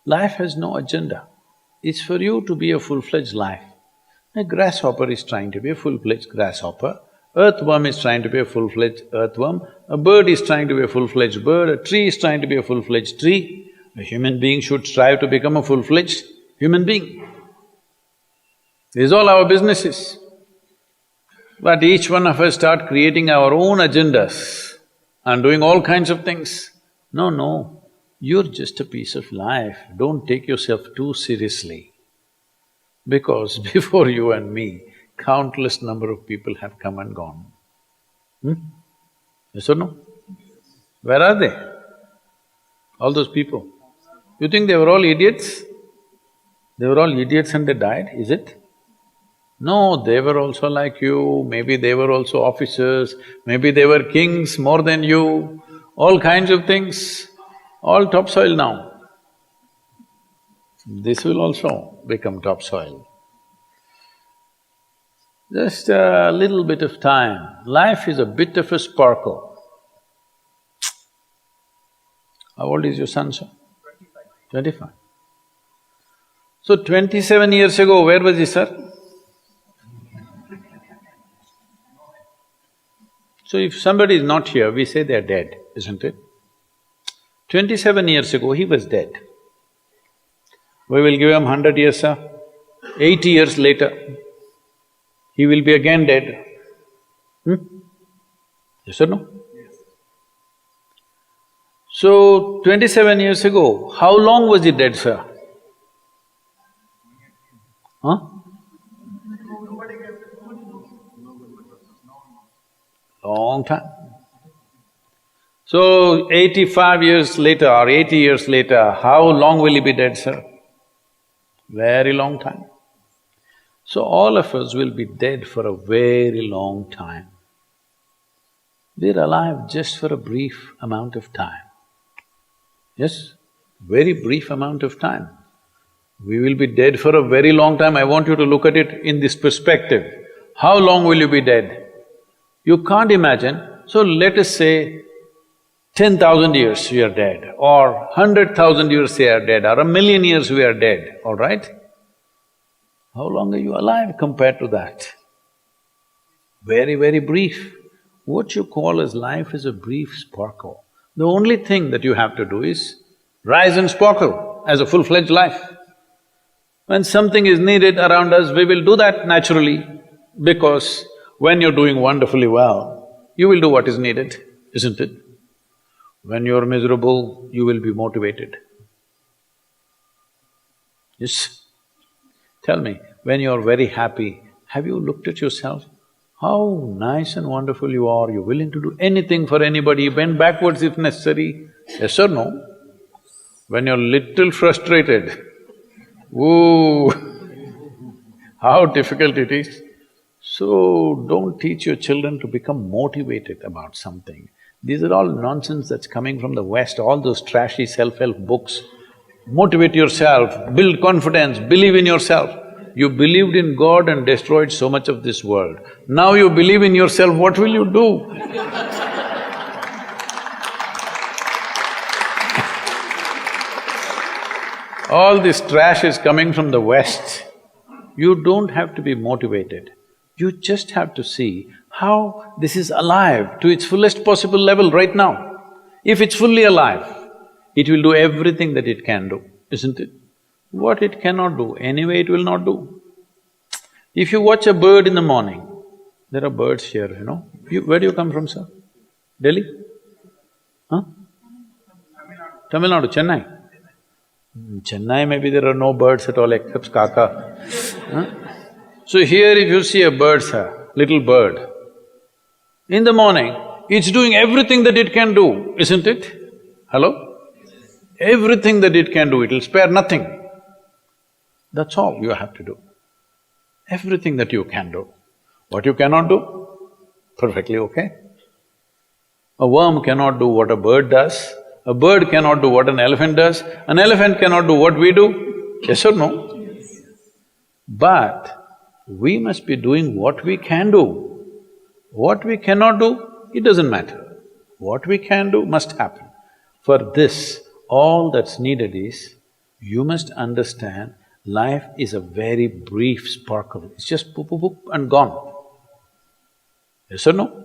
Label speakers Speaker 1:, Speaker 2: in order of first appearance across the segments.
Speaker 1: Life has no agenda. It's for you to be a full-fledged life. A grasshopper is trying to be a full-fledged grasshopper, earthworm is trying to be a full-fledged earthworm, a bird is trying to be a full-fledged bird, a tree is trying to be a full-fledged tree. A human being should strive to become a full-fledged human being. This is all our business is. But each one of us start creating our own agendas and doing all kinds of things. No, you're just a piece of life, don't take yourself too seriously. Because before you and me, countless number of people have come and gone. Yes or no? Where are they? All those people. You think they were all idiots? They were all idiots and they died, is it? No, they were also like you, maybe they were also officers, maybe they were kings more than you, all kinds of things, all topsoil now. This will also become topsoil. Just a little bit of time. Life is a bit of a sparkle. How old is your son, sir? 25. So 27 years ago, where was he, sir? So if somebody is not here, we say they are dead, isn't it? 27 years ago, he was dead. We will give him 100 years, sir. 80 years later, he will be again dead. Yes or no? Yes. So, 27 years ago, how long was he dead, sir? Huh? Long time. So, 85 years later or 80 years later, how long will he be dead, sir? Very long time. So all of us will be dead for a very long time. We're alive just for a brief amount of time. Yes, very brief amount of time. We will be dead for a very long time. I want you to look at it in this perspective. How long will you be dead? You can't imagine. So let us say 10,000 years we are dead, or 100,000 years we are dead, or 1,000,000 years we are dead, all right? How long are you alive compared to that? Very, very brief. What you call as life is a brief sparkle. The only thing that you have to do is rise and sparkle as a full-fledged life. When something is needed around us, we will do that naturally, because when you're doing wonderfully well, you will do what is needed, isn't it? When you're miserable, you will be motivated. Yes. Tell me, when you're very happy, have you looked at yourself? How nice and wonderful you are, you're willing to do anything for anybody, bend backwards if necessary. Yes or no? When you're little frustrated, ooh, how difficult it is. So, don't teach your children to become motivated about something. These are all nonsense that's coming from the West, all those trashy self-help books. Motivate yourself, build confidence, believe in yourself. You believed in God and destroyed so much of this world. Now you believe in yourself, what will you do? All this trash is coming from the West. You don't have to be motivated. You just have to see how this is alive to its fullest possible level right now. If it's fully alive, it will do everything that it can do, isn't it? What it cannot do, anyway it will not do. If you watch a bird in the morning, there are birds here, you know. Where do you come from, sir? Delhi? Huh? Tamil Nadu, Chennai? Chennai, maybe there are no birds at all except kaka. Huh? So here if you see a bird, sir, little bird, in the morning, it's doing everything that it can do, isn't it? Hello? Everything that it can do, it'll spare nothing. That's all you have to do. Everything that you can do. What you cannot do, perfectly okay. A worm cannot do what a bird does, a bird cannot do what an elephant does, an elephant cannot do what we do, yes or no? Yes. But we must be doing what we can do. What we cannot do, it doesn't matter. What we can do must happen. For this, all that's needed is You must understand, life is a very brief sparkle. It's just poop, poop, poop and gone. Yes or no?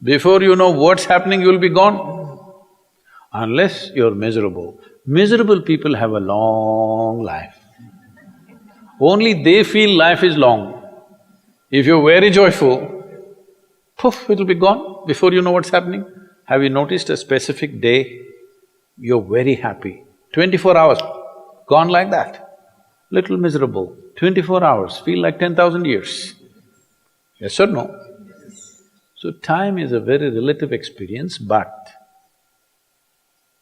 Speaker 1: Before you know what's happening, you'll be gone. Unless you're miserable. Miserable people have a long life. Only they feel life is long. If you're very joyful, poof, it'll be gone before you know what's happening. Have you noticed a specific day, you're very happy, 24 hours, gone like that. Little miserable, 24 hours, feel like 10,000 years. Yes or no? So time is a very relative experience, but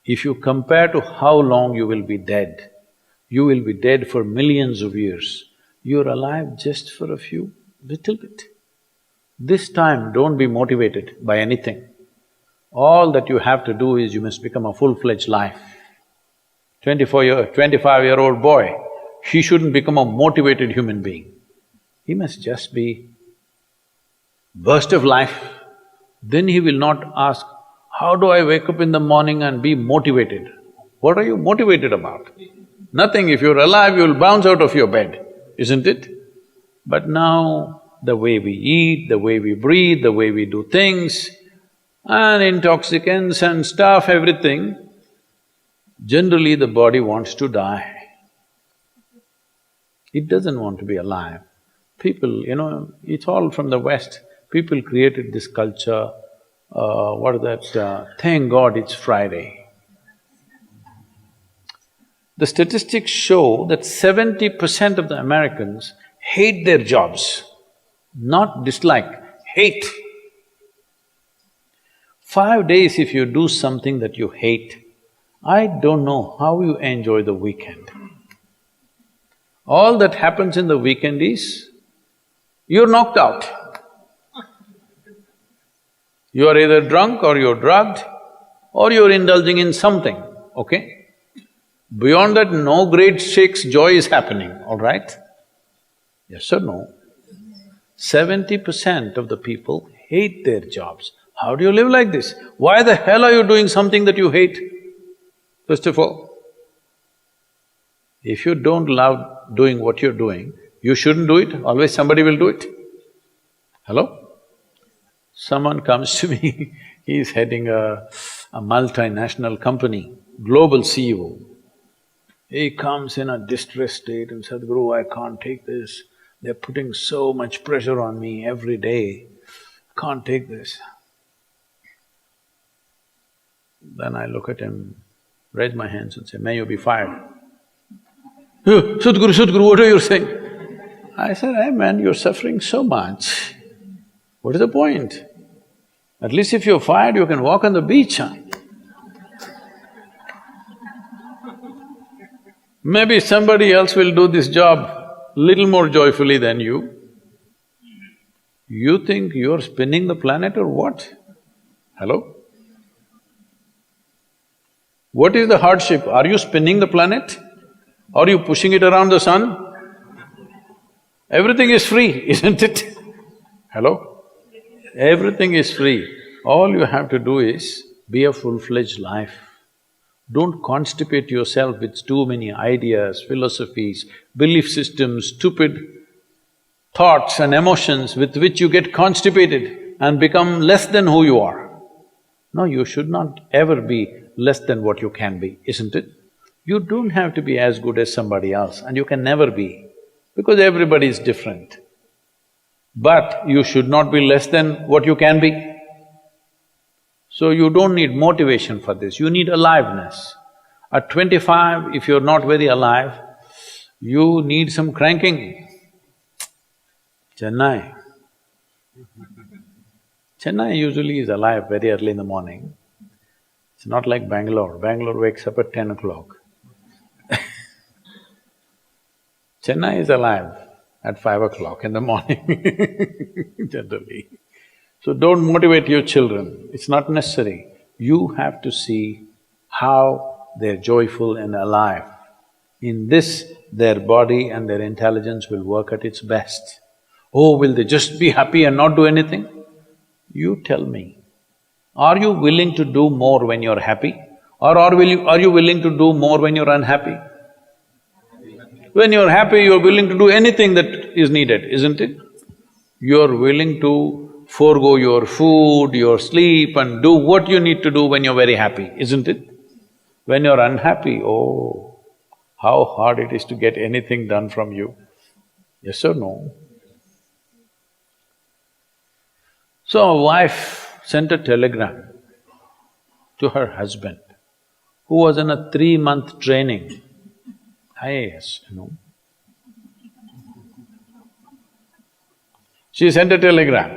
Speaker 1: if you compare to how long you will be dead, you will be dead for millions of years. You're alive just for a few, little bit. This time, don't be motivated by anything. All that you have to do is you must become a full-fledged life. 25-year-old boy, he shouldn't become a motivated human being. He must just be burst of life. Then he will not ask, how do I wake up in the morning and be motivated? What are you motivated about? Nothing. If you're alive, you'll bounce out of your bed, isn't it? But now, the way we eat, the way we breathe, the way we do things, and intoxicants and stuff, everything, generally the body wants to die. It doesn't want to be alive. People, it's all from the West. People created this culture, what is that, thank God it's Friday. The statistics show that 70% of the Americans hate their jobs, not dislike, hate. 5 days if you do something that you hate, I don't know how you enjoy the weekend. All that happens in the weekend is, you're knocked out. You're either drunk or you're drugged or you're indulging in something, okay? Beyond that, no great shakes joy is happening, all right? Yes or no? 70% of the people hate their jobs. How do you live like this? Why the hell are you doing something that you hate? First of all, if you don't love doing what you're doing, you shouldn't do it, always somebody will do it. Hello? Someone comes to me, he's heading a multinational company, global CEO. He comes in a distressed state and said, Sadhguru, I can't take this. They're putting so much pressure on me every day, can't take this. Then I look at him, raise my hands and say, may you be fired. Sadhguru, what are you saying? I said, hey man, you're suffering so much. What is the point? At least if you're fired, you can walk on the beach, huh? Maybe somebody else will do this job little more joyfully than you. You think you're spinning the planet or what? Hello? What is the hardship? Are you spinning the planet? Are you pushing it around the sun? Everything is free, isn't it? Hello? Everything is free. All you have to do is be a full-fledged life. Don't constipate yourself with too many ideas, philosophies, belief systems, stupid thoughts and emotions with which you get constipated and become less than who you are. No, you should not ever be less than what you can be, isn't it? You don't have to be as good as somebody else and you can never be, because everybody is different. But you should not be less than what you can be. So you don't need motivation for this, you need aliveness. At 25, if you're not very alive, you need some cranking. Chennai. Chennai usually is alive very early in the morning. It's not like Bangalore. Bangalore wakes up at 10 o'clock. Chennai is alive at 5 o'clock in the morning generally. So don't motivate your children, it's not necessary. You have to see how they're joyful and alive. In this, their body and their intelligence will work at its best. Oh, will they just be happy and not do anything? You tell me, are you willing to do more when you're happy? Or are you willing to do more when you're unhappy? When you're happy, you're willing to do anything that is needed, isn't it? You're willing to forego your food, your sleep and do what you need to do when you're very happy, isn't it? When you're unhappy, oh, how hard it is to get anything done from you. Yes or no? So a wife sent a telegram to her husband, who was in a 3-month training, IAS, She sent a telegram,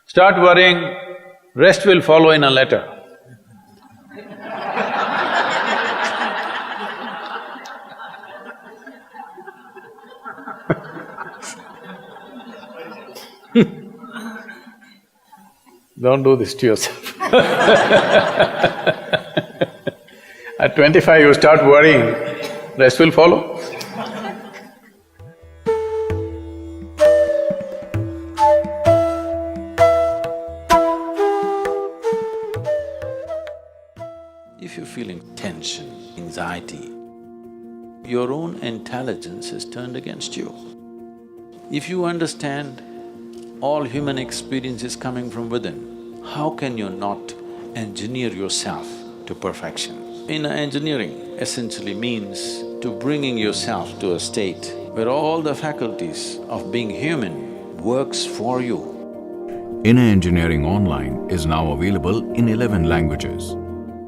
Speaker 1: "Start worrying, rest will follow in a letter." Don't do this to yourself. At 25 you start worrying, rest will follow. If you're feeling tension, anxiety, your own intelligence is turned against you. If you understand all human experience is coming from within, how can you not engineer yourself to perfection? Engineering essentially means to bringing yourself to a state where all the faculties of being human works for you.
Speaker 2: Inner Engineering Online is now available in 11 languages.